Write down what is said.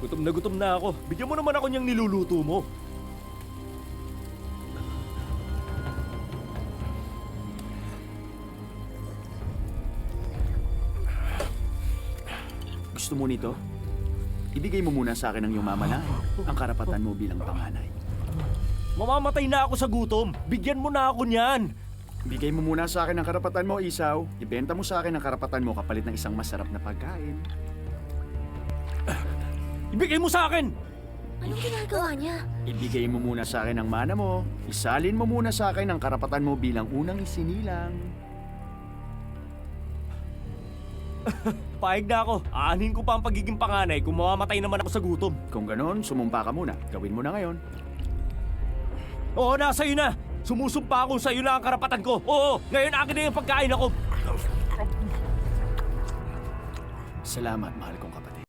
Gutom na ako. Bigyan mo naman ako niyang niluluto mo. Gusto mo nito? Ibigay mo muna sa akin ang iyong mamanahan, ang karapatan mo bilang panganay. Mamamatay na ako sa gutom. Bigyan mo na ako niyan. Ibigay mo muna sa akin ang karapatan mo, Isaw. Ibenta mo sa akin ang karapatan mo kapalit ng isang masarap na pagkain. Ibigay mo sa akin! Anong ginagawa niya? Ibigay mo muna sa akin ang mana mo. Isalin mo muna sa akin ang karapatan mo bilang unang isinilang. Paig na ako. Aanhin ko pa ang pagiging panganay kung mamamatay naman ako sa gutom. Kung ganon, sumumpa ka muna. Gawin mo na ngayon. Oo, nasa iyo na. Sumusumpa ako sa iyo lang ang karapatan ko. Oo, ngayon akin na yung pagkain ako. Salamat, mahal kong kapatid.